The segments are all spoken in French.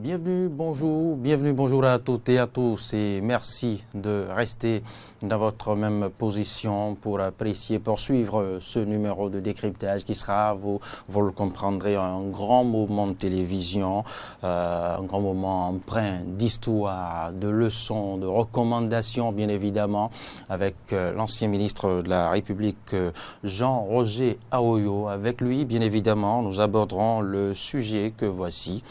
Bienvenue, bonjour à toutes et à tous et merci de rester dans votre même position pour apprécier, poursuivre ce numéro de décryptage qui sera, vous le comprendrez, un grand moment de télévision, un grand moment empreint d'histoire, de leçons, de recommandations bien évidemment, avec l'ancien ministre de la République Jean-Roger Aoyo. Avec lui, bien évidemment, nous aborderons le sujet que voici,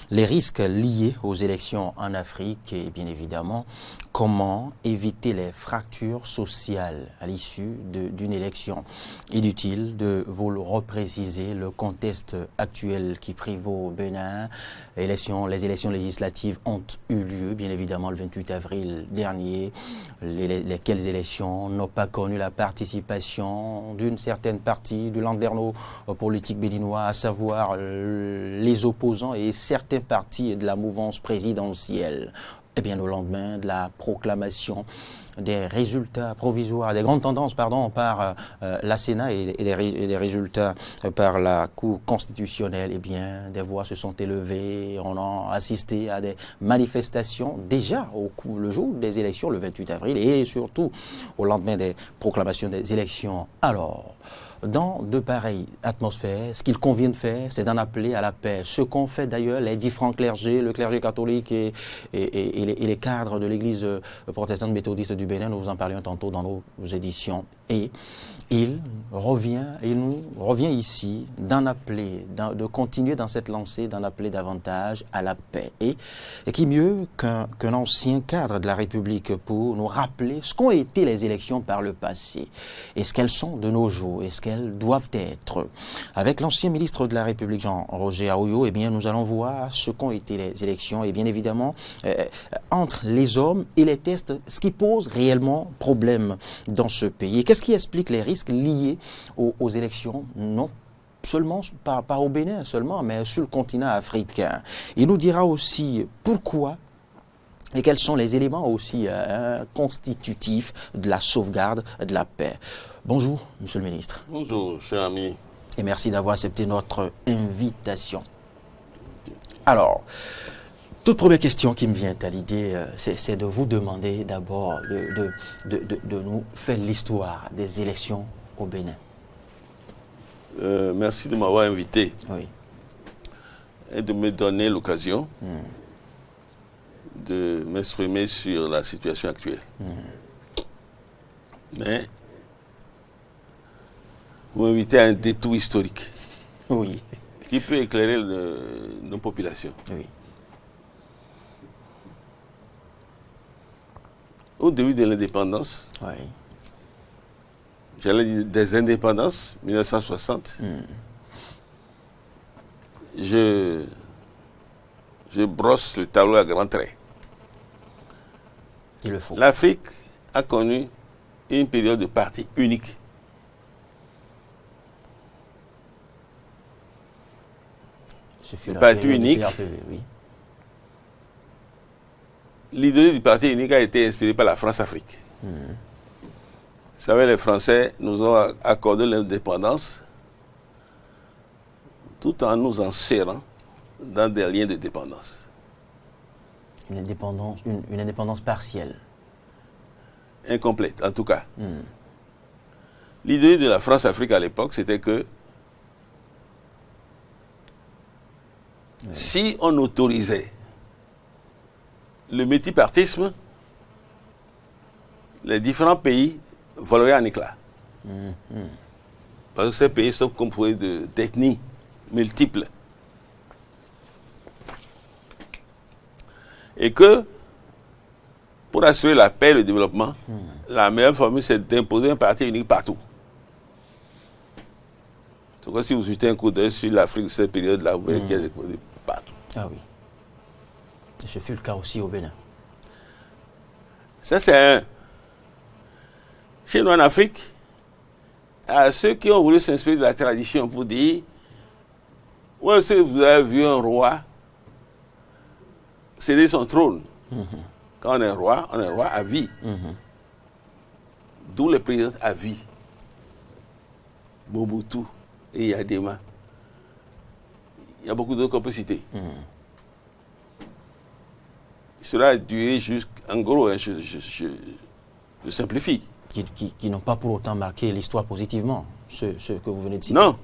les risques liés aux élections en Afrique et bien évidemment comment éviter les fractures sociales à l'issue d'une élection. Inutile de vous le repréciser, le contexte actuel qui prévaut au Bénin, les élections législatives ont eu lieu bien évidemment le 28 avril dernier, lesquelles élections n'ont pas connu la participation d'une certaine partie du landerneau politique béninois, à savoir les opposants et certains partis de la mouvance présidentielle. Eh bien, au lendemain de la proclamation des résultats provisoires, des grandes tendances, par la Sénat et des résultats par la Cour constitutionnelle, eh bien, des voix se sont élevées. On a assisté à des manifestations déjà le jour des élections, le 28 avril, et surtout au lendemain des proclamations des élections. Alors, dans de pareilles atmosphères, ce qu'il convient de faire, c'est d'en appeler à la paix. Ce qu'ont fait d'ailleurs les différents clergés, le clergé catholique et les cadres de l'église protestante méthodiste du Bénin, nous vous en parlions tantôt dans nos éditions. Et il nous revient ici d'en appeler, de continuer dans cette lancée, d'en appeler davantage à la paix. Et qui mieux qu'un ancien cadre de la République pour nous rappeler ce qu'ont été les élections par le passé et ce qu'elles sont de nos jours et ce qu'elles doivent être. Avec l'ancien ministre de la République, Jean-Roger Aoyo, eh bien, nous allons voir ce qu'ont été les élections et bien évidemment, entre les hommes et les tests, ce qui pose réellement problème dans ce pays. Et qu'est-ce qui explique les risques liés aux élections, non seulement, pas au Bénin seulement, mais sur le continent africain. Il nous dira aussi pourquoi et quels sont les éléments aussi constitutifs de la sauvegarde de la paix. Bonjour, monsieur le ministre. Bonjour, cher ami. Et merci d'avoir accepté notre invitation. Alors, toute première question qui me vient à l'idée, c'est de vous demander d'abord de nous faire l'histoire des élections au Bénin. Merci de m'avoir invité. Oui. Et de me donner l'occasion de m'exprimer sur la situation actuelle. Mais vous m'invitez à un détour historique. Oui. Qui peut éclairer nos populations. Oui. Au début de l'indépendance, Oui. j'allais dire des indépendances, 1960, je brosse le tableau à grands traits. Il le faut. L'Afrique a connu une période de parti unique. Le parti unique. Oui. L'idée du parti unique a été inspirée par la France-Afrique. Vous savez, les Français nous ont accordé l'indépendance tout en nous enserrant dans des liens de dépendance. Une indépendance partielle. Incomplète, en tout cas. L'idée de la France-Afrique à l'époque, c'était que si on autorisait le multipartisme, les différents pays voleraient en éclats. Parce que ces pays sont composés d'ethnies multiples. Et que, pour assurer la paix et le développement, la meilleure formule, c'est d'imposer un parti unique partout. Donc, si vous jetez un coup d'œil sur l'Afrique de cette période-là, vous voyez qu'il y a des produits partout. Ah oui. Et ce fut le cas aussi au Bénin. Ça, c'est chez nous en Afrique, à ceux qui ont voulu s'inspirer de la tradition pour dire, où est-ce que vous avez vu un roi céder son trône? Quand on est roi à vie. D'où les présidents à vie. Mobutu et Yadema. Il y a beaucoup d'autres qu'on peut citer. sera duré jusqu'en gros, hein, je simplifie. Qui n'ont pas pour autant marqué l'histoire positivement, ceux que vous venez de citer. Non.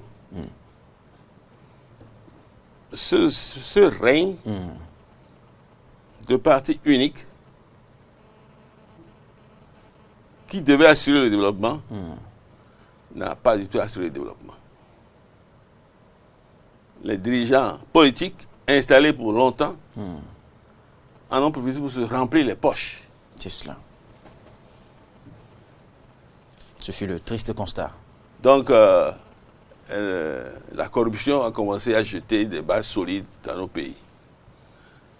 Ce règne de parti unique qui devait assurer le développement n'a pas du tout assuré le développement. Les dirigeants politiques installés pour longtemps en ont profité pour se remplir les poches. C'est cela. Ce fut le triste constat. Donc, la corruption a commencé à jeter des bases solides dans nos pays.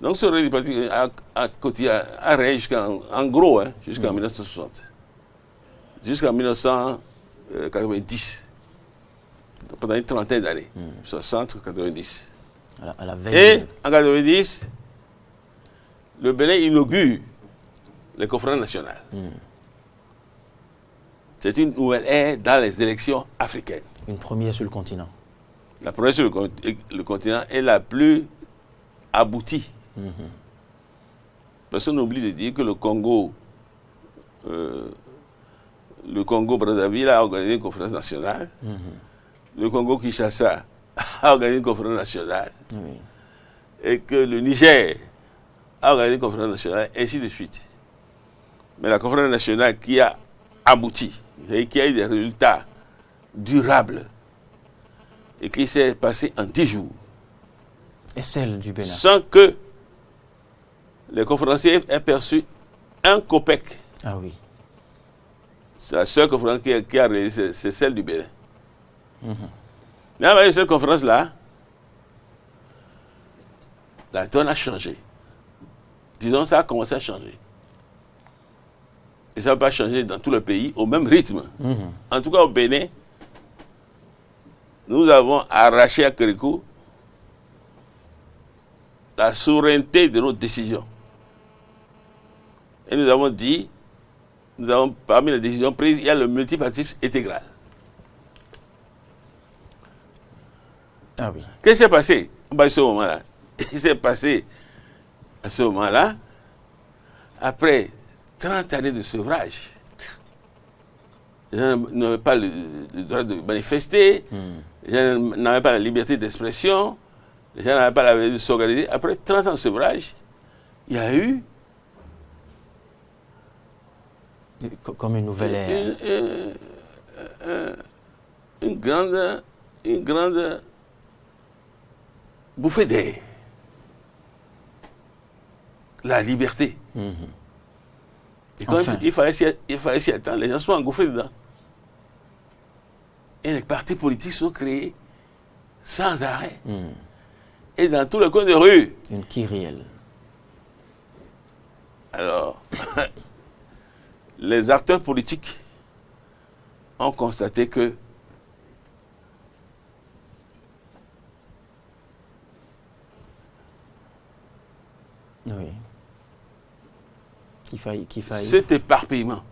Donc, ce règne du parti a régné jusqu'en gros, hein, jusqu'en 1960. Jusqu'en 1990. Pendant une trentaine d'années. 60, 90. À la veille Et en 90, le Bénin inaugure les conférences nationales. C'est une nouvelle ère dans les élections africaines. Une première sur le continent. La première sur le continent est la plus aboutie. Personne n'oublie de dire que le Congo Brazzaville a organisé une conférence nationale. Le Congo Kinshasa a organisé une conférence nationale. Oui. Et que le Niger a organisé une conférence nationale, ainsi de suite. Mais la conférence nationale qui a abouti, et qui a eu des résultats durables, et qui s'est passée en 10 jours, Et celle du Bénin. sans que les conférenciers aient perçu un copec. Ah oui. C'est la seule conférence qui a réalisé, c'est celle du Bénin. Mais avec cette conférence-là, la donne a changé. Disons, ça a commencé à changer. Et ça ne va pas changer dans tout le pays au même rythme. En tout cas, au Bénin, nous avons arraché à Kérékou la souveraineté de nos décisions. Et nous avons dit, parmi les décisions prises, il y a le multipartisme intégral. Ah oui. Qu'est-ce qui s'est passé à ce moment-là? Il s'est passé à ce moment-là, après 30 années de sevrage, les gens n'avaient pas le droit de manifester, les gens n'avaient pas la liberté d'expression, les gens n'avaient pas la liberté de s'organiser. Après 30 ans de sevrage, il y a eu Comme une nouvelle ère. une grande bouffée d'air. La liberté. Et quand Enfin. il fallait s'y attendre, les gens sont engouffrés dedans. Et les partis politiques sont créés sans arrêt. Et dans tous les coins de rue. Une kyrielle. Alors, les acteurs politiques ont constaté que Oui. Qu'il faille. cet éparpillement,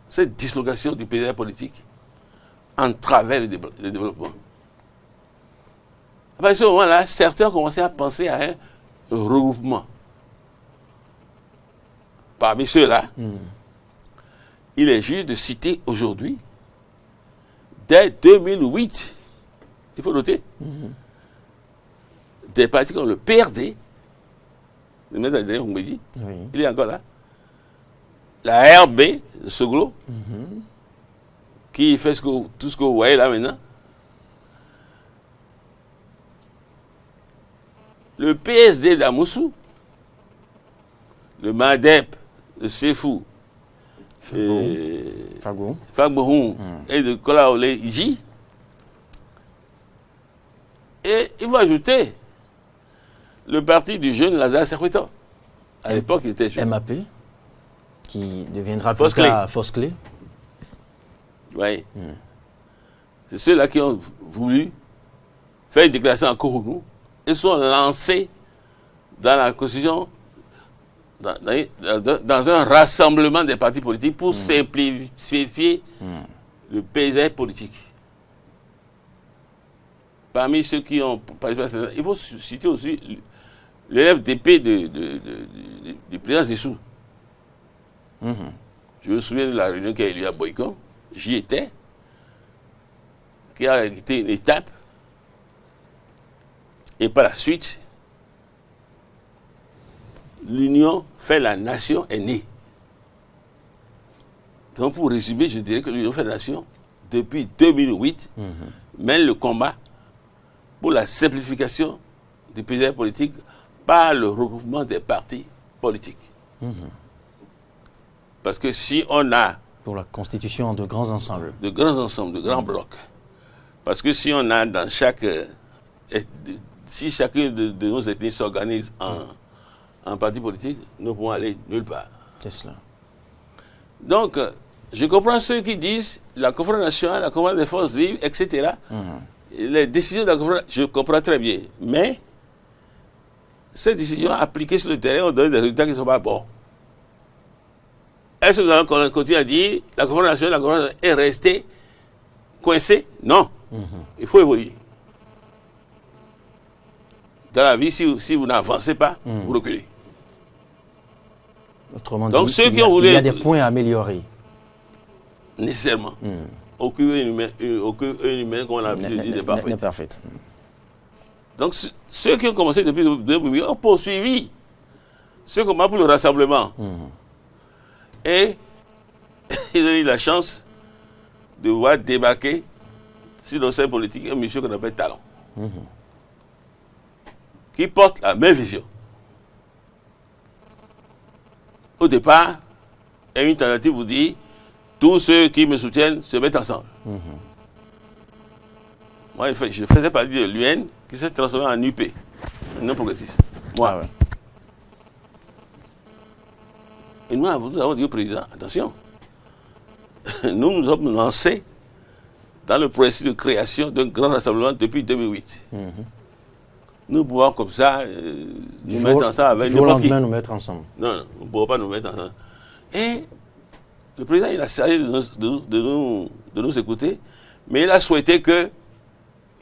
cette dislocation du paysage politique entravait le développement. À ce moment-là, certains ont commencé à penser à un regroupement. Parmi ceux-là, il est juste de citer aujourd'hui, dès 2008, il faut noter, des partis comme le PRD, le maître Adrien Oumbédi, Oui. il est encore là. La RB, le Soglo, qui fait tout ce que vous voyez là maintenant. Le PSD d'Amoussou, le MADEP, le Sefou, Fago. Fagbohun et de Kolaole Iji. Et il va ajouter le parti du jeune Lazare Serweto. À l'époque, il était jeune. MAP, qui deviendra plus Fosclé. tard Fosclé. Oui. C'est ceux-là qui ont voulu faire une déclaration en Kourounou et sont lancés dans la constitution, dans un rassemblement des partis politiques pour simplifier le paysage politique. Parmi ceux qui ont participé à ça, il faut citer aussi l'élève d'épée du président Zissou. Je me souviens de la réunion qui a eu lieu à Boycon. J'y étais. Qui a été une étape. Et par la suite, l'union fait la nation est née. Donc pour résumer, je dirais que l'union fait la nation, depuis 2008, mène le combat pour la simplification du paysage politique par le regroupement des partis politiques. Parce que si on a... Pour la constitution de grands ensembles. De grands ensembles, de grands blocs. Parce que si on a dans chaque... Si chacune de nos ethnies s'organise en parti politique, nous pouvons aller nulle part. C'est cela. Donc, je comprends ceux qui disent la conférence nationale, la conférence des forces vives, etc. Les décisions de la conférence, je comprends très bien. Mais, ces décisions appliquées sur le terrain ont donné des résultats qui ne sont pas bons. Est-ce que nous allons continuer à dire la conférence nationale est restée coincée? Non. Il faut évoluer. Dans la vie, si vous n'avancez pas, vous reculez. Autrement donc, dit, ceux qui ont voulu... il y a des points à améliorer. Nécessairement. Aucun humain, comme on a dit, n'est parfait. N'est parfaite. Donc, ceux qui ont commencé depuis 2008 ont poursuivi ce combat pour le rassemblement. Et ils ont eu la chance de voir débarquer sur le scène politique un monsieur qu'on appelle Talon. Qui porte la même vision. Au départ, il y a une tentative vous dit tous ceux qui me soutiennent se mettent ensemble. Moi, je faisais partie de l'UN qui s'est transformé en UP, non progressiste. Moi. Ah ouais. Et nous avons dit au président, attention, nous nous sommes lancés dans le processus de création d'un grand rassemblement depuis 2008. Nous pouvons comme ça nous mettre ensemble avec n'importe qui. Nous mettre ensemble. Non, non, nous ne pouvons pas nous mettre ensemble. Et le président, il a essayé de nous écouter, mais il a souhaité qu'il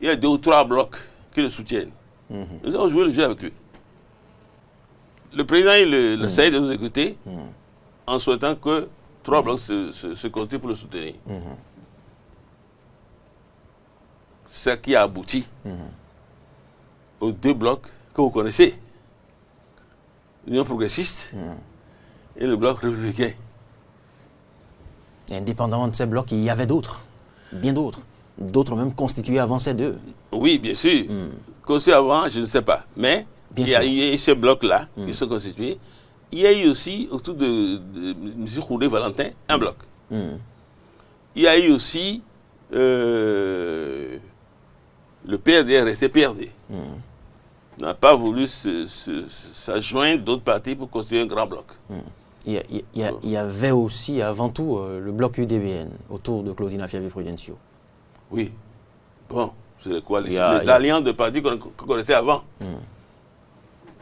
y ait 2 ou 3 blocs qui le soutiennent. Nous avons joué le jeu avec lui. Le président, il essaye de nous écouter en souhaitant que 3 blocs se constituent pour le soutenir. Ce qui a abouti aux 2 blocs que vous connaissez. L'Union progressiste et le bloc républicain. Et indépendamment de ces blocs, il y avait d'autres, bien d'autres. D'autres même constitués avant ces 2. Oui, bien sûr. Constitués avant, je ne sais pas. Mais il y a eu ces blocs-là qui sont constitués. Il y a eu aussi, autour de M. Khoudé Valentin, un bloc. Il y a eu aussi le PRD, resté PRD. N'a pas voulu s'adjoindre d'autres partis pour construire un grand bloc. Il y avait aussi, avant tout, le bloc UDBN, autour de Claudine Affaire-Prudencio. Oui. Bon, c'est les coalitions, les alliances de partis qu'on connaissait avant.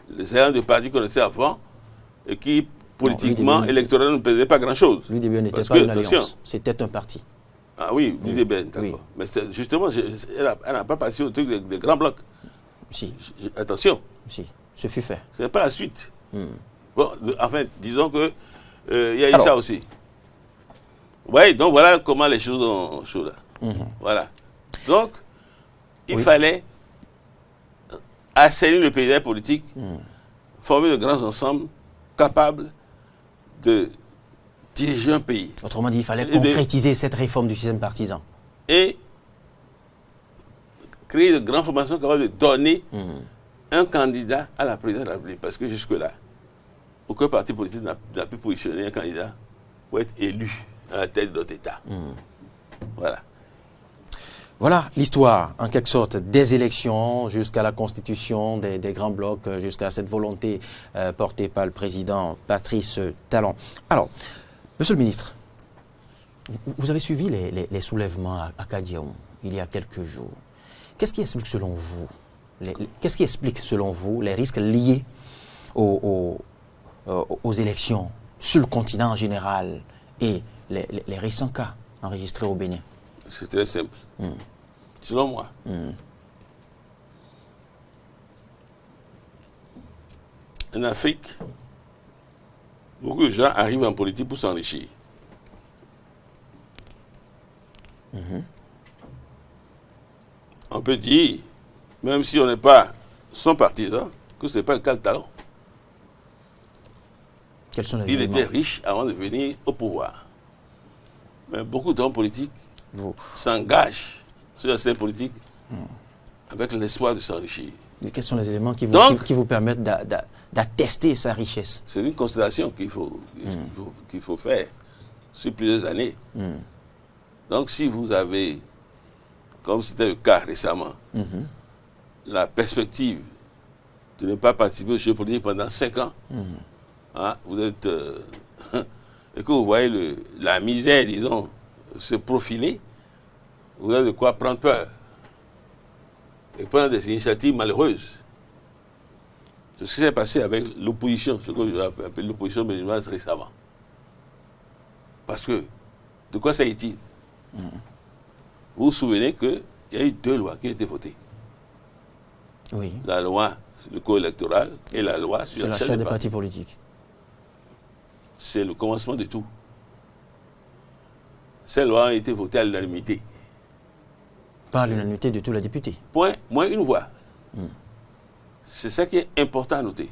Les alliances de partis qu'on connaissait avant et qui, politiquement, électoralement, ne pesaient pas grand-chose. L'UDBN n'était pas une alliance, c'était un parti. Ah oui, l'UDBN, d'accord. Oui. Mais justement, elle n'a pas passé au truc des grands blocs. Si. Attention. Si, ce fut fait. Ce n'est pas la suite. Bon, enfin, disons que il y a eu ça aussi. Oui, donc voilà comment les choses ont chaudes. Voilà. Donc, il fallait assainir le paysage politique, former de grands ensembles capables de diriger un pays. Autrement dit, il fallait concrétiser cette réforme du système partisan. Et créer de grandes formations capables de donner un candidat à la présidence de la République. Parce que jusque-là, aucun parti politique n'a pu positionner un candidat pour être élu à la tête de notre État. Voilà. Voilà l'histoire, en quelque sorte, des élections jusqu'à la constitution des grands blocs, jusqu'à cette volonté portée par le président Patrice Talon. Alors, monsieur le ministre, vous avez suivi les soulèvements à Kadiaou il y a quelques jours. Qu'est-ce qui explique selon vous les risques liés aux élections sur le continent en général et les récents cas enregistrés au Bénin? C'est très simple. Selon moi. en Afrique, beaucoup de gens arrivent en politique pour s'enrichir. On peut dire, même si on n'est pas son partisan, que ce n'est pas un cas de talent. Quels sont les Il éléments? était riche avant de venir au pouvoir. Mais beaucoup d'hommes politiques s'engagent sur la scène politique avec l'espoir de s'enrichir. Mais quels sont les éléments qui Donc, vous permettent d'attester sa richesse? c'est une constellation qu'il faut faire sur plusieurs années. Donc, si vous avez, comme c'était le cas récemment, la perspective de ne pas participer au jeu politique pendant 5 ans, hein, vous êtes... et que vous voyez la misère, disons, se profiler, vous avez de quoi prendre peur et prendre des initiatives malheureuses. C'est ce qui s'est passé avec l'opposition, ce que j'appelle l'opposition béninoise récemment. Parce que, de quoi s'agit-il? Vous vous souvenez qu'il y a eu 2 lois qui ont été votées. Oui. La loi sur le code électoral et la loi sur l'achat des partis politiques. C'est le commencement de tout. Ces lois ont été votées à l'unanimité. Pas à l'unanimité de tous les députés. Point, moins une voix. C'est ça qui est important à noter.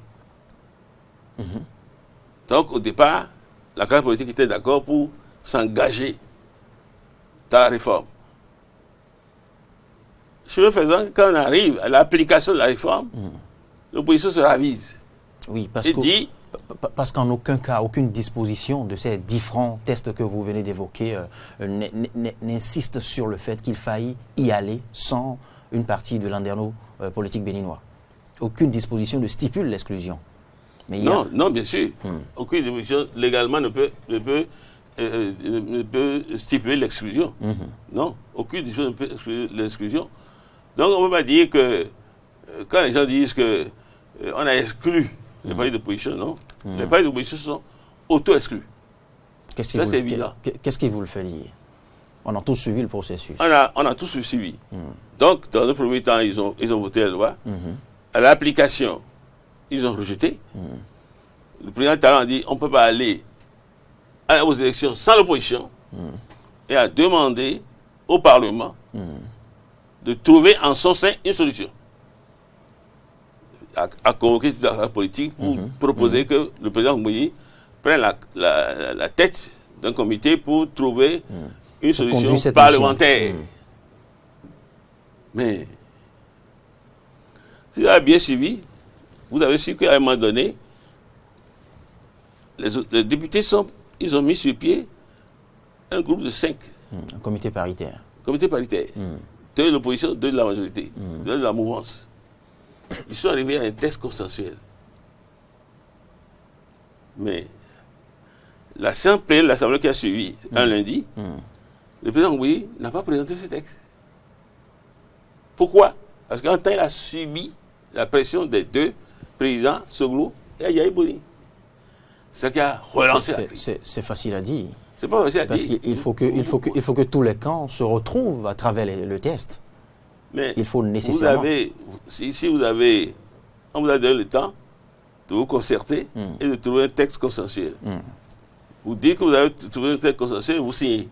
Donc, au départ, la classe politique était d'accord pour s'engager dans la réforme. Chemin faisant, quand on arrive à l'application de la réforme, l'opposition se ravise. Oui, parce qu'en aucun cas, aucune disposition de ces différents tests que vous venez d'évoquer n'insiste sur le fait qu'il faille y aller sans une partie de landerneau politique béninois. Aucune disposition ne stipule l'exclusion. Non, bien sûr. Aucune disposition légalement ne peut stipuler l'exclusion. Non, aucune disposition ne peut exclure l'exclusion. Donc on ne peut pas dire que quand les gens disent que on a exclu les partis d'opposition, non. Les partis d'opposition sont auto-exclus. Ça, c'est évident. Qu'est-ce qui vous le fait dire? On a tous suivi le processus. On a tous suivi. Donc, dans le premier temps, ils ont voté la loi. À l'application, ils ont rejeté. Le président Talon a dit on ne peut pas aller aux élections sans l'opposition et a demandé au Parlement de trouver en son sein une solution. A convoqué toute la politique pour proposer que le président Moïse prenne la tête d'un comité pour trouver une solution parlementaire. Mais, si vous avez bien suivi, vous avez su qu'à un moment donné, les députés ils ont mis sur pied un groupe de 5. Un comité paritaire. Comité paritaire. 2 de l'opposition, 2 de la majorité, 2 de la mouvance. Ils sont arrivés à un texte consensuel. Mais la séance plénière de l'Assemblée qui a suivi un lundi, le président Ngouyi n'a pas présenté ce texte. Pourquoi? Parce qu'en temps, il a subi la pression des 2 présidents, Soglou et Ayaï Boni. C'est ce qui a relancé l'Afrique. C'est facile à dire. C'est pas facile à dire. Parce qu'il faut que tous les camps se retrouvent à travers le test. Mais il faut nécessairement... si vous avez... On vous a donné le temps de vous concerter et de trouver un texte consensuel. Vous dites que vous avez trouvé un texte consensuel et vous signez.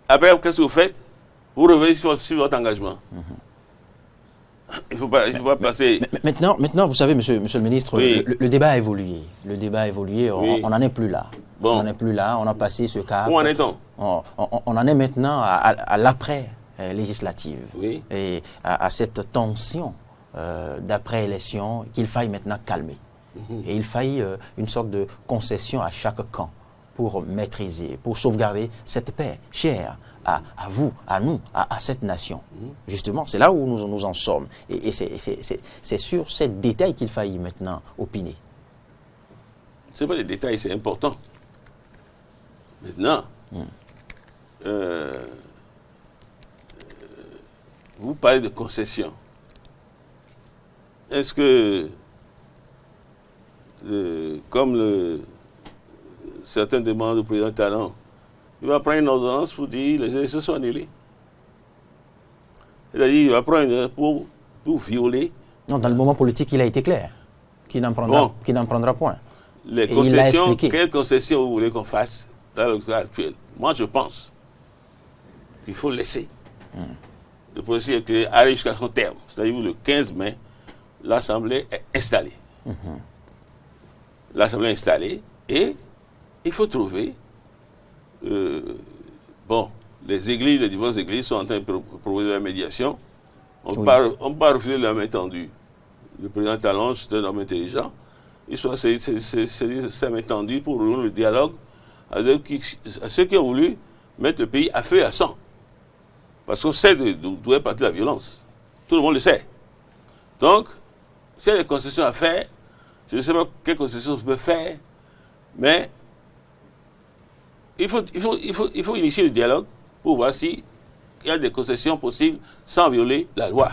Après, qu'est-ce que vous faites? Vous revenez sur votre engagement. Il ne faut pas passer... Maintenant, vous savez, monsieur le ministre, oui. le débat a évolué. Le débat a évolué, oui. On n'en est plus là. Bon. On n'en est plus là, on a passé ce cap. Où en est-on? On en est maintenant à l'après législative. Oui. Et à cette tension d'après-élection qu'il faille maintenant calmer. Et il faille une sorte de concession à chaque camp pour maîtriser, pour sauvegarder cette paix chère à vous, à nous, à cette nation. Justement, c'est là où nous en sommes. Et c'est sur ces détails qu'il faille maintenant opiner. Ce n'est pas des détails, c'est important. Maintenant, vous parlez de concession. Est-ce que, comme certains demandent au président Talon, il va prendre une ordonnance pour dire que les élections sont annulées? C'est-à-dire qu'il va prendre une ordonnance pour violer. Non, dans le moment politique, il a été clair Qui n'en prendra point. Les Et concessions, quelles concessions vous voulez qu'on fasse dans le cas actuel? Moi, je pense qu'il faut laisser le processus électoral aller jusqu'à son terme. C'est-à-dire le 15 mai, l'Assemblée est installée. L'Assemblée est installée et il faut trouver... les églises, les diverses églises sont en train de proposer la médiation. On ne peut pas refuser la main tendue. Le président Talon, c'est un homme intelligent. Il soit sa main tendue pour le dialogue à ceux qui ont voulu mettre le pays à feu et à sang. Parce qu'on sait d'où est partie la violence. Tout le monde le sait. Donc, s'il y a des concessions à faire, je ne sais pas quelles concessions on peut faire, mais il faut initier le dialogue pour voir s'il y a des concessions possibles sans violer la loi.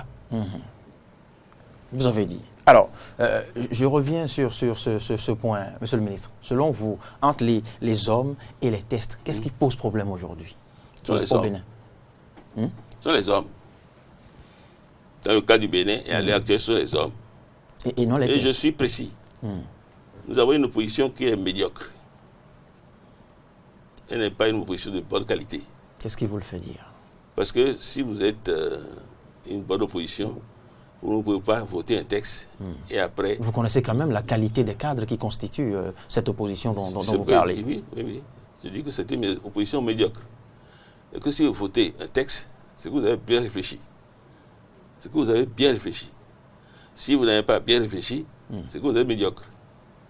Vous avez dit. Alors, je reviens sur ce point, Monsieur le ministre. Selon vous, entre les hommes et les tests, qu'est-ce qui pose problème aujourd'hui? Ce sont les hommes. Ce sont les hommes. Dans le cas du Bénin et à l'heure actuelle, ce sont les hommes. Et non les tests. Et je suis précis. Nous avons une opposition qui est médiocre. Elle n'est pas une opposition de bonne qualité. Qu'est-ce qui vous le fait dire? Parce que si vous êtes une bonne opposition, vous ne pouvez pas voter un texte et après... Vous connaissez quand même la qualité des cadres qui constituent cette opposition dont vous parlez. Oui. Je dis que c'est une opposition médiocre. Et que si vous votez un texte, c'est que vous avez bien réfléchi. C'est que vous avez bien réfléchi. Si vous n'avez pas bien réfléchi, c'est que vous êtes médiocre.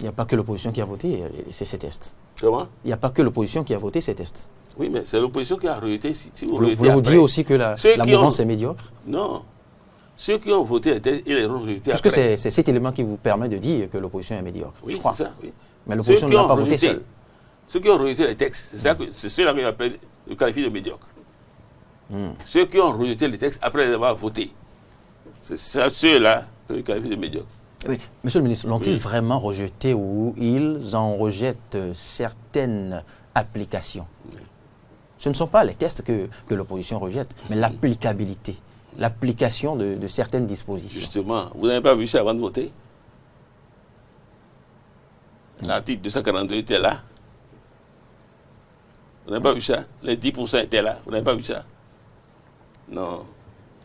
Il n'y a pas que l'opposition qui a voté ces tests. Comment? Il n'y a pas que l'opposition qui a voté ces tests. Oui, mais c'est l'opposition qui a rejeté. Vous dites aussi que la mouvance est médiocre? Non. Ceux qui ont voté les tests, ils les ont rejetés après. Parce que c'est cet élément qui vous permet de dire que l'opposition est médiocre, oui, je crois. C'est ça, oui. Mais l'opposition ne l'a pas voté seule. Ceux qui ont rejeté les textes, c'est ceux-là qu'on appelle le qualifié de médiocre. Ceux qui ont rejeté les textes après les avoir votés, c'est ceux-là que je qualifie de médiocres. Oui. Monsieur le ministre, l'ont-ils vraiment rejeté ou ils en rejettent certaines applications? Ce ne sont pas les tests que l'opposition rejette, mais l'applicabilité, l'application de certaines dispositions. Justement, vous n'avez pas vu ça avant de voter? L'article 242 était là. Vous n'avez pas vu ça? Les 10% étaient là. Vous n'avez pas vu ça? Non.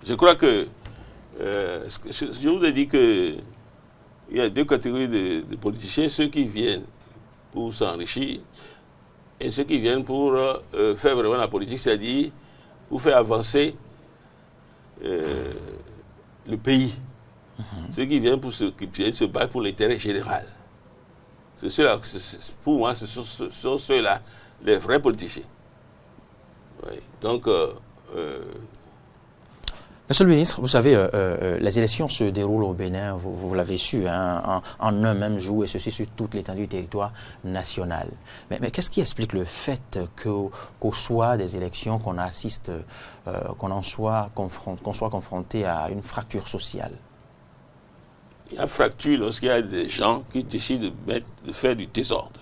Je crois que... je vous ai dit que il y a deux catégories de politiciens, ceux qui viennent pour s'enrichir et ceux qui viennent pour faire vraiment la politique, c'est-à-dire pour faire avancer le pays. Ceux qui viennent pour se battre pour l'intérêt général. C'est ceux-là, pour moi, ce sont ceux-là, les vrais politiciens. Oui. Donc, Monsieur le ministre, vous savez, les élections se déroulent au Bénin, vous l'avez su, hein, en un même jour, et ceci sur toute l'étendue du territoire national. Mais qu'est-ce qui explique le fait qu'au soir des élections, qu'on assiste, qu'on soit confronté à une fracture sociale? Il y a fracture lorsqu'il y a des gens qui décident de faire du désordre.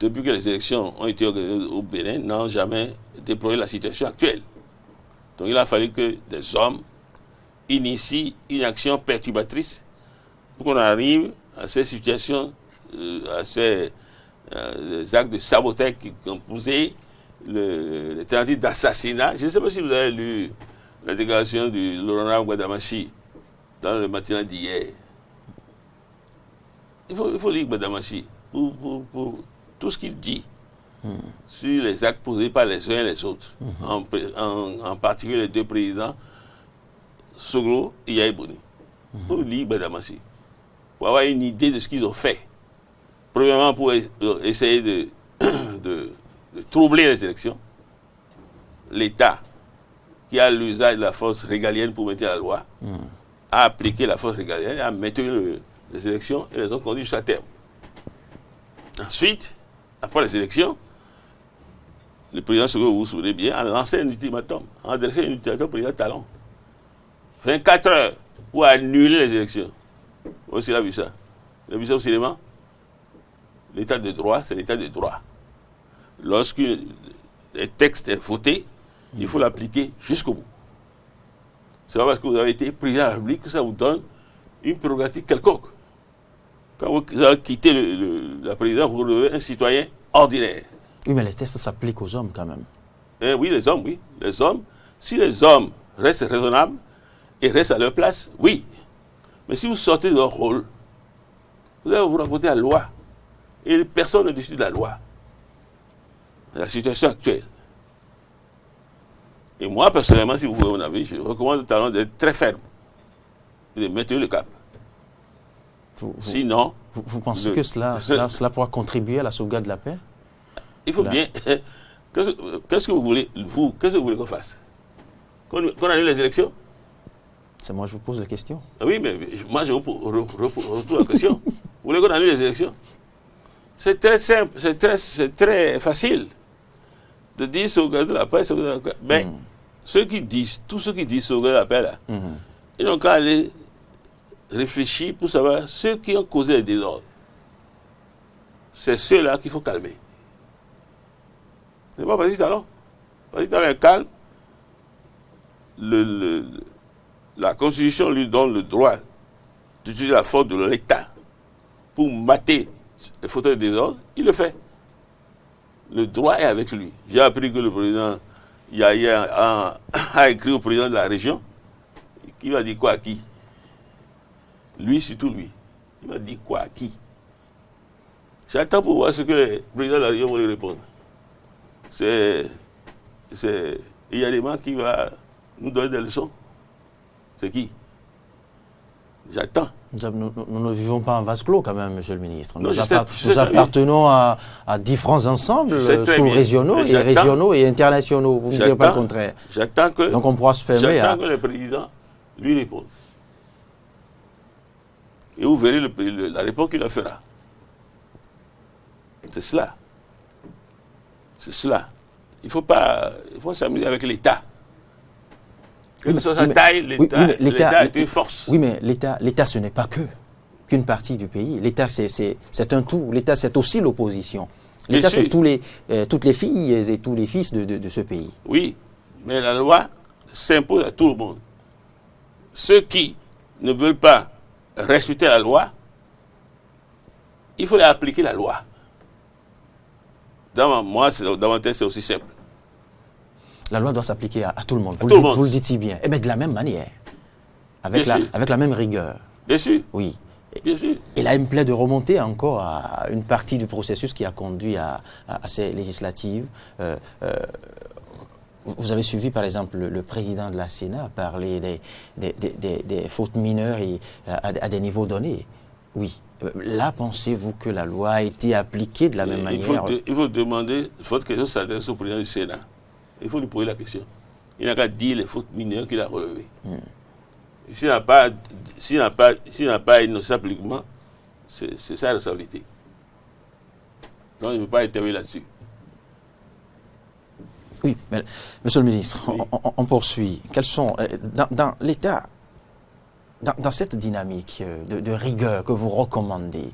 Depuis que les élections ont été organisées au Bénin, n'ont jamais déployé la situation actuelle. Donc il a fallu que des hommes initient une action perturbatrice pour qu'on arrive à ces situations, à ces actes de sabotage qui ont posé les tentatives d'assassinat. Je ne sais pas si vous avez lu la déclaration de Laurent Gbadamachi dans le matin d'hier. Il faut lire Gbadamachi pour tout ce qu'il dit. Sur les actes posés par les uns et les autres, en particulier les deux présidents, Soglo et Yahya Boni. Pour lire Gbadamachi, pour avoir une idée de ce qu'ils ont fait. Premièrement, pour essayer de troubler les élections. L'État, qui a l'usage de la force régalienne pour mettre la loi, a appliqué la force régalienne, a maintenu les élections et les ont conduits jusqu'à terme. Ensuite, après les élections, le président Soglo, vous vous souvenez bien, a lancé un ultimatum, a adressé un ultimatum au président Talon. 24 heures pour annuler les élections. Vous aussi, vu ça. Vous avez vu ça au cinéma? L'état de droit, c'est l'état de droit. Lorsque le texte est voté, il faut l'appliquer jusqu'au bout. C'est pas parce que vous avez été président de la République que ça vous donne une prérogative quelconque. Quand vous avez quitté la présidence, vous devenez un citoyen ordinaire. Oui, mais les tests s'appliquent aux hommes quand même. Oui, les hommes, oui. Les hommes, si les hommes restent raisonnables et restent à leur place, oui. Mais si vous sortez de leur rôle, vous allez vous raconter la loi. Et personne ne discute de la loi. La situation actuelle. Et moi, personnellement, si vous voulez mon avis, je recommande notamment d'être très ferme et de maintenir le cap. Sinon... Vous pensez que cela pourra contribuer à la sauvegarde de la paix? Il faut bien... Qu'est-ce que vous voulez, qu'est-ce que vous voulez qu'on fasse? Qu'on annule les élections? C'est moi, je vous pose la question. Oui, mais moi, je vous repose la question. Vous voulez qu'on annule les élections? C'est très simple, c'est très facile de dire sauvegarder la paix, sauvegarder la paix. Mais tous ceux qui disent sauvegarder la paix, là, ils n'ont qu'à aller réfléchir pour savoir ceux qui ont causé les désordres. C'est ceux-là qu'il faut calmer. C'est pas Patrice Talon. Patrice Talon est calme. La Constitution lui donne le droit d'utiliser la force de l'État pour mater les fauteurs de désordre. Il le fait. Le droit est avec lui. J'ai appris que le président Yaya a écrit au président de la région. Qui va dire quoi à qui? Lui, surtout lui. Il va dire quoi à qui? J'attends pour voir ce que les présidents de la région vont lui répondre. Il y a des gens qui vont nous donner des leçons. C'est qui? J'attends. Nous ne vivons pas en vase clos quand même, monsieur le ministre. Non, nous appartenons à différents ensembles sous-régionaux et régionaux et internationaux. Vous ne direz pas le contraire. J'attends que... Donc on pourra se fermer J'attends que le président lui réponde. Et vous verrez la réponse qu'il en fera. C'est cela. C'est cela. Il faut s'amuser avec l'État. Quelle que soit sa taille, l'État est une force. Oui, mais l'État, ce n'est pas qu'une partie du pays. L'État, c'est un tout. L'État, c'est aussi l'opposition. L'État, c'est toutes les filles et tous les fils de ce pays. Oui, mais la loi s'impose à tout le monde. Ceux qui ne veulent pas respecter la loi, il faut appliquer la loi. Dans ma tête, c'est aussi simple. La loi doit s'appliquer à tout le monde. Vous le dites si bien. Mais de la même manière. Avec la même rigueur. Bien sûr. Oui. Bien sûr. Et là, il me plaît de remonter encore à une partie du processus qui a conduit à ces législatives. Vous avez suivi, par exemple, le président de la Sénat parler des fautes mineures à des niveaux donnés. Oui. Là, pensez-vous que la loi a été appliquée de la même manière? Il faut demander, votre question s'adresse au président du Sénat. Il faut lui poser la question. Il n'a qu'à dire les fautes mineures qu'il a relevées. S'il n'a pas énoncé publiquement, c'est sa responsabilité. Donc, il ne peut pas intervenir là-dessus. Oui, mais, monsieur le ministre, oui. on poursuit. Quels sont, dans l'État, dans cette dynamique de rigueur que vous recommandez,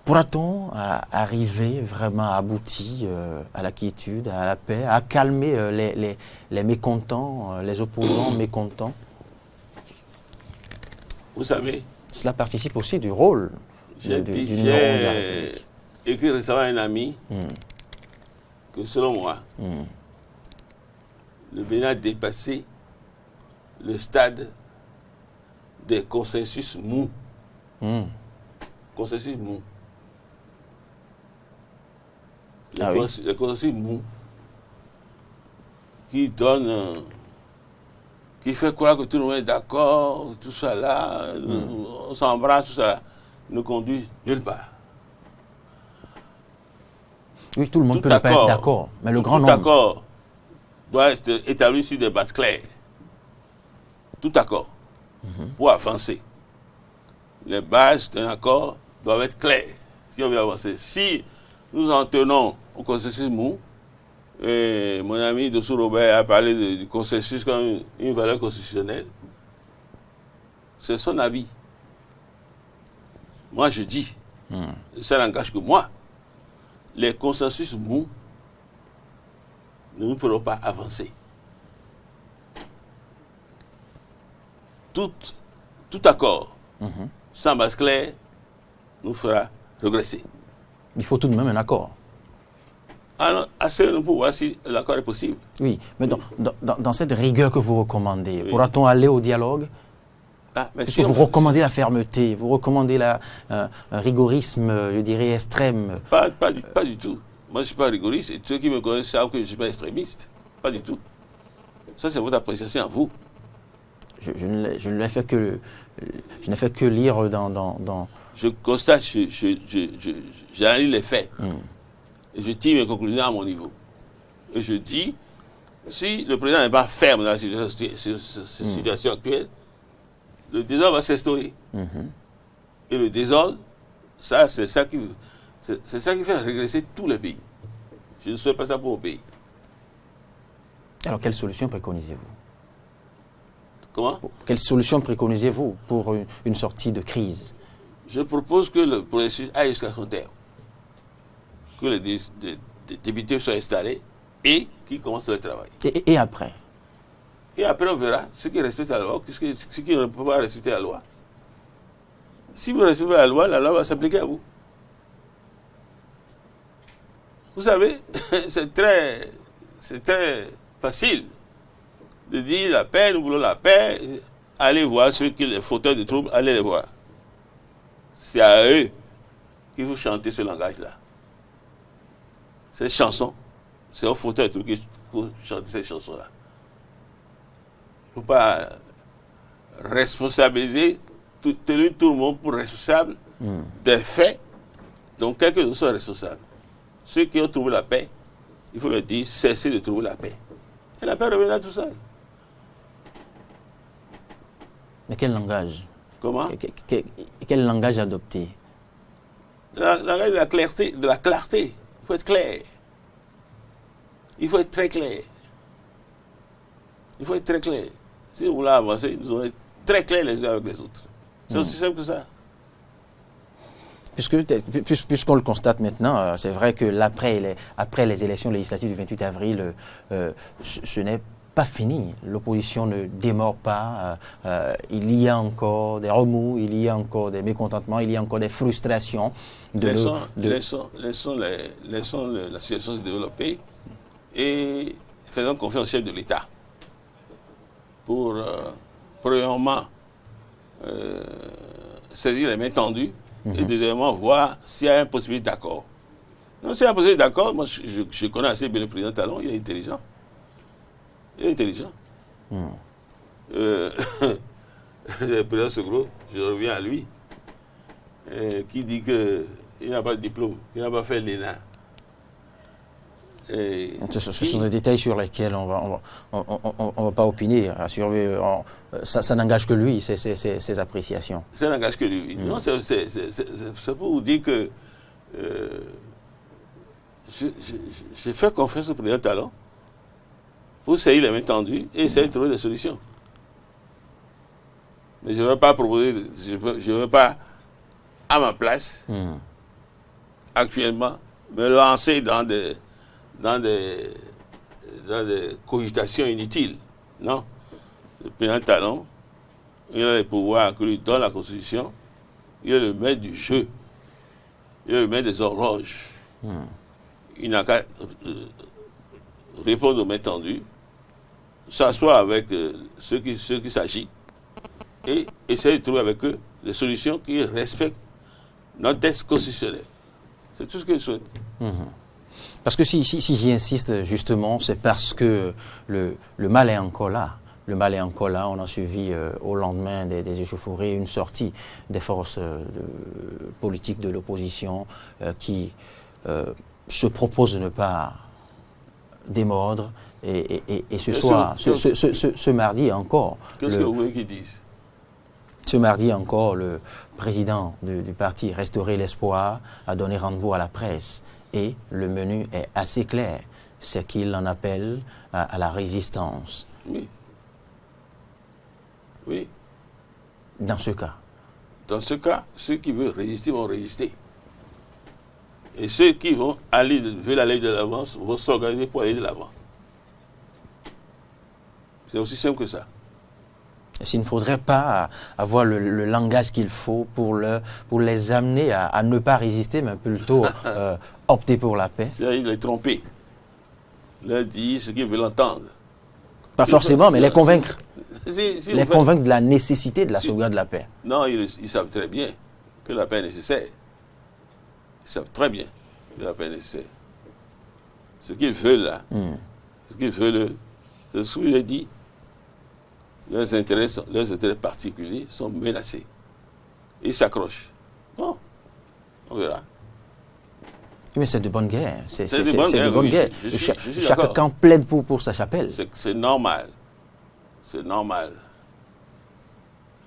pourra-t-on arriver vraiment à aboutir à la quiétude, à la paix, à calmer les mécontents, les opposants mécontents? Vous savez, cela participe aussi du rôle du numéro de la République. J'ai écrit récemment à un ami que selon moi, le Bénin a dépassé le stade des consensus mous. Consensus mous. Les consensus mous qui donnent, qui fait croire que tout le monde est d'accord, tout ça là, on s'embrasse, tout ça là, ne conduit nulle part. Oui, tout le monde peut ne pas être d'accord, mais le grand nombre... Tout accord doit être établi sur des bases claires. Tout accord, pour avancer. Les bases d'un accord doivent être claires si on veut avancer. Si nous en tenons au consensus mou, et mon ami Dossou Robert a parlé du consensus comme une valeur constitutionnelle, c'est son avis. Moi, je dis, ça n'engage que moi, les consensus mous ne nous pourront pas avancer. Tout accord sans base claire, nous fera regresser. Il faut tout de même un accord. Alors, assez pour voir si l'accord est possible. Oui, mais dans cette rigueur que vous recommandez, pourra-t-on aller au dialogue? Si vous recommandez la fermeté, vous recommandez un rigorisme, je dirais, extrême. Pas du tout. Moi, je ne suis pas rigoriste et ceux qui me connaissent savent que je ne suis pas extrémiste. Pas du tout. Ça, c'est votre appréciation à vous. Je n'ai fait que lire dans... Je constate, j'analyse les faits. Et je tire mes conclusions à mon niveau. Et je dis, si le président n'est pas ferme dans la situation actuelle, le désordre va s'instaurer. Et le désordre, c'est ça qui fait régresser tous les pays. Je ne souhaite pas ça pour mon pays. Alors, quelle solution préconisez-vous? Comment? Quelle solution préconisez-vous pour une sortie de crise? Je propose que le processus aille jusqu'à son terme. Que les députés soient installés et qu'ils commencent le travail. Et après? Et après, on verra ceux qui respectent la loi, ceux qui ne peuvent pas respecter la loi. Si vous respectez la loi va s'appliquer à vous. Vous savez, c'est très facile de dire la paix, nous voulons la paix. Allez voir ceux qui les fauteurs de troubles, allez les voir. C'est à eux qu'il faut chanter ce langage-là. Ces chansons, c'est aux fauteurs de troubles qu'il faut chanter ces chansons-là. Il ne faut pas responsabiliser, tenir tout le monde pour responsable des faits dont quelques-uns sont responsables. Ceux qui ont trouvé la paix, il faut leur dire, cessez de trouver la paix. Et la paix reviendra tout seul. Mais quel langage? Comment? Quel langage adopter? Le langage de la clarté. Il faut être clair. Il faut être très clair. Il faut être très clair. Si vous voulez avancer, nous devons être très clairs les uns avec les autres. C'est aussi simple que ça. Puisqu'on le constate maintenant, c'est vrai que après les élections législatives du 28 avril, ce n'est pas fini. L'opposition ne démord pas. Il y a encore des remous, il y a encore des mécontentements, il y a encore des frustrations. Laissons la situation se développer et faisons confiance au chef de l'État pour, premièrement, saisir les mains tendues et deuxièmement, voir s'il y a une possibilité d'accord. Non, s'il y a une possibilité d'accord, moi je connais assez bien le président Talon, il est intelligent. Il est intelligent. Le président Segro, je reviens à lui, qui dit qu'il n'a pas de diplôme, qu'il n'a pas fait l'ENA. Ce sont des détails sur lesquels on va pas opiner. Ça n'engage que lui, ses appréciations. Ça n'engage que lui. Non, c'est pour vous dire que j'ai fait confiance au président Talon pour saisir les mains tendues et essayer de trouver des solutions. Mais je ne veux pas proposer, je ne veux pas, à ma place, actuellement, me lancer dans des cogitations inutiles. Non. Le président Talon, il a les pouvoirs que lui donne la Constitution. Il est le maître du jeu. Il est le maître des horloges. Il n'a qu'à répondre aux mains tendues, s'asseoir avec ceux qui s'agitent et essayer de trouver avec eux des solutions qui respectent notre texte constitutionnel. C'est tout ce que je souhaite. Parce que si j'y insiste justement, c'est parce que le mal est encore là. Le mal est encore là. On a suivi au lendemain des échauffourées une sortie des forces politiques de l'opposition qui se proposent de ne pas démordre. Et ce soir, ce mardi encore... Qu'est-ce que vous voulez qu'ils disent? Ce mardi encore, le président du parti Restaurer l'Espoir a donné rendez-vous à la presse. Et le menu est assez clair. C'est qu'il en appelle à la résistance. Oui. Oui. Dans ce cas? Dans ce cas, ceux qui veulent résister vont résister. Et ceux qui veulent aller de l'avant vont s'organiser pour aller de l'avant. C'est aussi simple que ça. S'il ne faudrait pas avoir le langage qu'il faut pour les amener à ne pas résister, mais plutôt opter pour la paix. Il les tromper. Il leur dit ce qu'ils veulent entendre. Pas forcément, mais les convaincre. Si Les convaincre de la nécessité de la sauvegarde de la paix. Non, ils savent très bien que la paix est nécessaire. Ils savent très bien que la paix est nécessaire. Ce qu'ils veulent là, ce qu'ils veulent, c'est ce que j'ai dit. Leurs intérêts particuliers sont menacés. Ils s'accrochent. Bon, on verra. Mais c'est de bonne guerre. C'est de bonne guerre. Chaque camp plaide pour sa chapelle. C'est normal. C'est normal.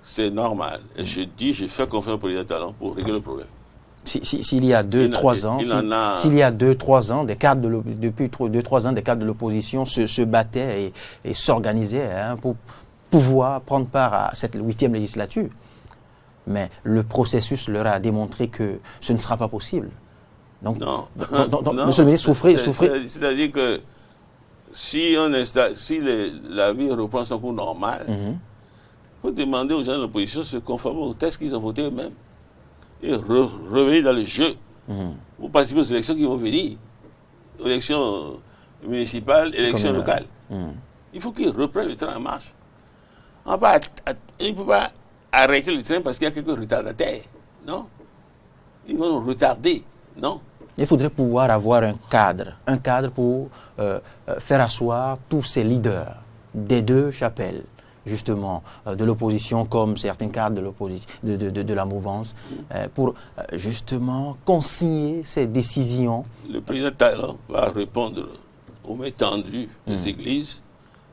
C'est normal. Et je dis, je fais confiance au président Talon pour régler le problème. S'il y a 2-3 ans, s'il y a 2-3 ans, depuis 2-3 ans, des cadres de l'opposition se battaient et s'organisaient pour pouvoir prendre part à cette 8e législature. Mais le processus leur a démontré que ce ne sera pas possible. Donc, non. Monsieur le ministre, souffrez. C'est-à-dire que si la vie reprend son cours normal, il faut demander aux gens de l'opposition de se conformer aux textes qu'ils ont votés eux-mêmes et revenir dans le jeu pour participer aux élections qui vont venir, aux élections municipales, élections locales. Il faut qu'ils reprennent le train en marche. Il ne peut pas arrêter le train parce qu'il y a quelques retardataires. Non. Ils vont nous retarder. Non. Il faudrait pouvoir avoir un cadre pour faire asseoir tous ces leaders des deux chapelles, justement, de l'opposition, comme certains cadres de l'opposition, de la mouvance, pour justement consigner ces décisions. Le président Talon va répondre aux mains tendues des églises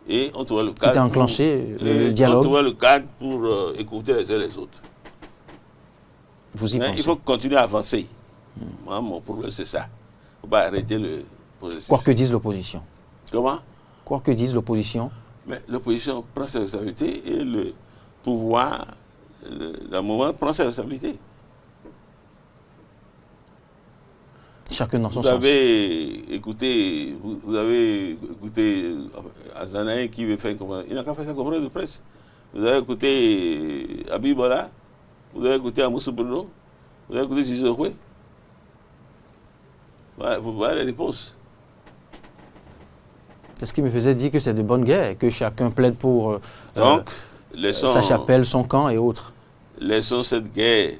et on trouvera le cadre. Qui a enclenché le dialogue. On trouvera le cadre pour écouter les uns et les autres. Vous y pensez? Il faut continuer à avancer. Moi, mon problème, c'est ça. Il ne faut pas arrêter le processus. Quoi que dise l'opposition. Comment? Quoi que dise l'opposition. Mais l'opposition prend ses responsabilités et le pouvoir, la mouvement prend ses responsabilités. Chacun dans son Vous sens. avez écouté Azanaï qui veut faire comment? Il n'a qu'à faire sa conférence de presse. Vous avez écouté Abibola, vous avez écouté Amoussou Bruno, vous avez écouté Zizokwe. Vous voyez les réponses. C'est ce qui me faisait dire que c'est de bonne guerre, que chacun plaide pour sa chapelle, son camp et autres. Laissons cette guerre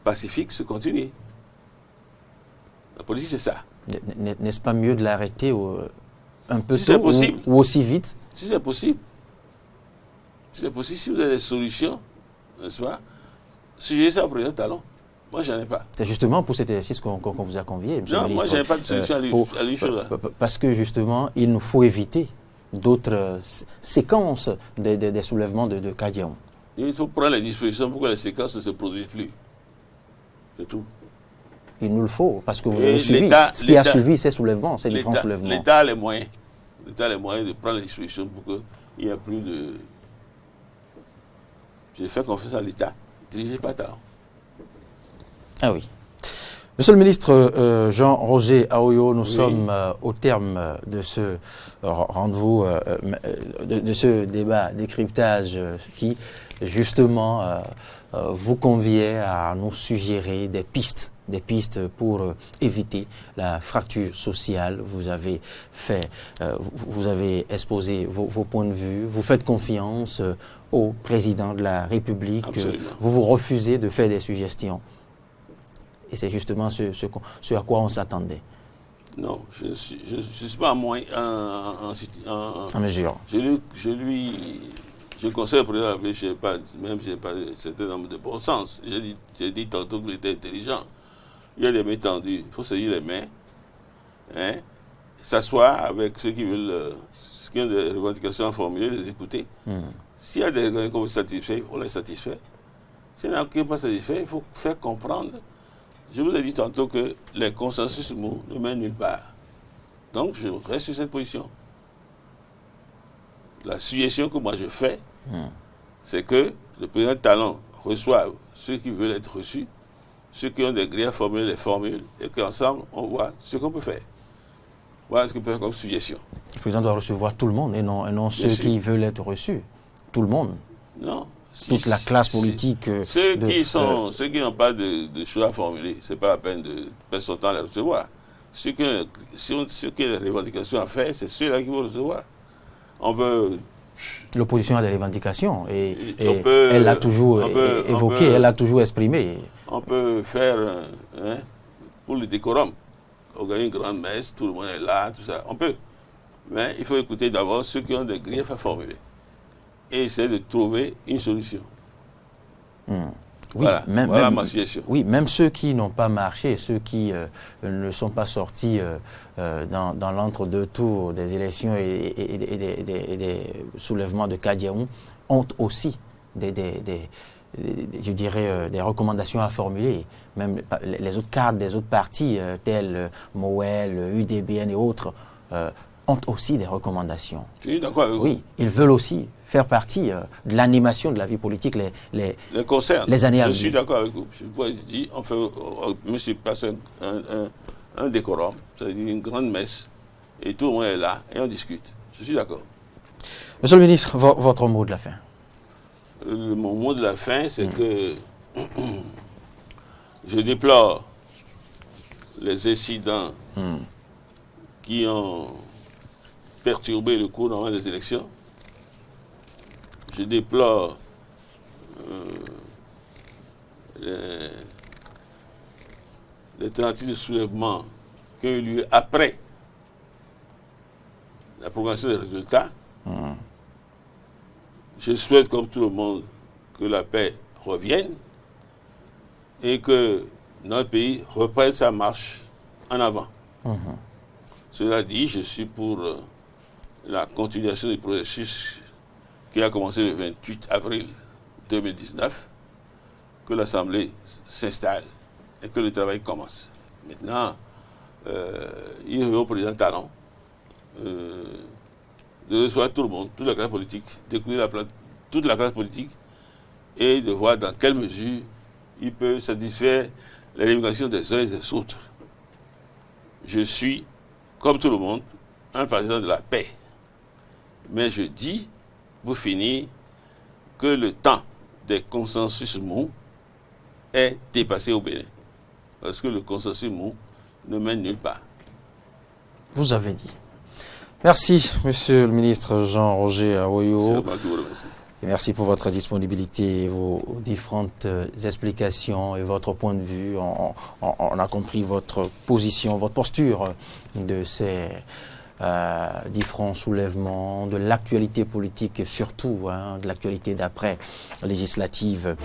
pacifique se continuer. La politique, c'est ça. N'est-ce pas mieux de l'arrêter un peu si tôt possible, ou aussi vite? Si c'est possible. Si c'est possible, si vous avez des solutions, n'est-ce pas? Suggérez ça au président Talon. Moi, j'en ai pas. C'est justement pour cet exercice qu'on vous a convié, monsieur le ministre. Non, moi, je n'ai pas de solution à lui là. Parce que, justement, il nous faut éviter d'autres séquences des soulèvements de Kadiaon. Il faut prendre les dispositions pour que les séquences ne se produisent plus. C'est tout. Il nous le faut, parce que vous avez suivi ce qui a suivi ces soulèvements, ces différents soulèvements. L'État a les moyens. L'État a les moyens de prendre les dispositions pour qu'il n'y ait plus de... J'ai fait confiance à l'État, dirigé par Talon. Ah oui. Monsieur le ministre Jean-Roger Aoyo, nous sommes au terme de ce rendez-vous, de ce débat décryptage qui, justement, vous conviait à nous suggérer des pistes pour éviter la fracture sociale. Vous avez vous avez exposé vos points de vue. Vous faites confiance au président de la République. Absolument. Vous refusez de faire des suggestions. Et c'est justement ce à quoi on s'attendait. Non, je ne suis pas en mesure. Je conseille au président de la République, je n'ai pas un certain nombre de bon sens. J'ai dit tantôt qu'il était intelligent. Il y a des mains tendues, il faut saisir les mains, s'asseoir avec ceux qui veulent, qui ont des revendications formulées, les écouter. S'il y a des revendications qu'on satisfait, on les satisfait. S'il n'y en a qui n'est pas satisfait, il faut faire comprendre. Je vous ai dit tantôt que les consensus mous ne mènent nulle part. Donc, je reste sur cette position. La suggestion que moi je fais, c'est que le président Talon reçoive ceux qui veulent être reçus, ceux qui ont des grilles à formuler les formules, et qu'ensemble, on voit ce qu'on peut faire. Voilà ce qu'on peut faire comme suggestion. Le président doit recevoir tout le monde et non ceux qui veulent être reçus. Tout le monde. Non. Toute la classe politique. Ceux qui n'ont pas de choix à formuler, ce n'est pas la peine de passer son temps à les recevoir. Ceux qui ont des revendications à faire, c'est ceux-là qui vont recevoir. On peut... L'opposition a des revendications et elle l'a toujours évoqué, elle l'a toujours exprimé. On peut faire, pour le décorum, organiser une grande messe, tout le monde est là, tout ça, on peut. Mais il faut écouter d'abord ceux qui ont des griefs à formuler et essayer de trouver une solution. Oui, voilà ma suggestion. Oui, même ceux qui n'ont pas marché, ceux qui ne sont pas sortis dans l'entre-deux tours des élections et des soulèvements de Kadiaou ont aussi je dirais, des recommandations à formuler. Même les autres cadres des autres partis, tels Moël, UDBN et autres, ont aussi des recommandations. Je suis d'accord avec vous. Oui, ils veulent aussi faire partie de l'animation de la vie politique les années à venir. Je suis d'accord avec vous. Je dis, monsieur passe un décorum, c'est-à-dire une grande messe, et tout le monde est là, et on discute. Je suis d'accord. Monsieur le ministre, votre mot de la fin. Mon mot de la fin, c'est que je déplore les incidents qui ont perturbé le cours normal des élections. Je déplore les tentatives de soulèvement qui ont eu lieu après la proclamation des résultats. Je souhaite, comme tout le monde, que la paix revienne et que notre pays reprenne sa marche en avant. Cela dit, je suis pour la continuation du processus qui a commencé le 28 avril 2019, que l'Assemblée s'installe et que le travail commence. Maintenant, il revient au président Talon de recevoir tout le monde, toute la classe politique, d'écouter toute la classe politique et de voir dans quelle mesure il peut satisfaire les revendications des uns et des autres. Je suis, comme tout le monde, un partisan de la paix. Mais je dis, pour finir, que le temps des consensus mous est dépassé au Bénin. Parce que le consensus mou ne mène nulle part. Vous avez dit. Merci, monsieur le ministre Jean-Roger Awoyo. C'est moi qui vous remercie. Et merci pour votre disponibilité, vos différentes explications et votre point de vue. On a compris votre position, votre posture de ces différents soulèvements, de l'actualité politique et surtout de l'actualité d'après législative.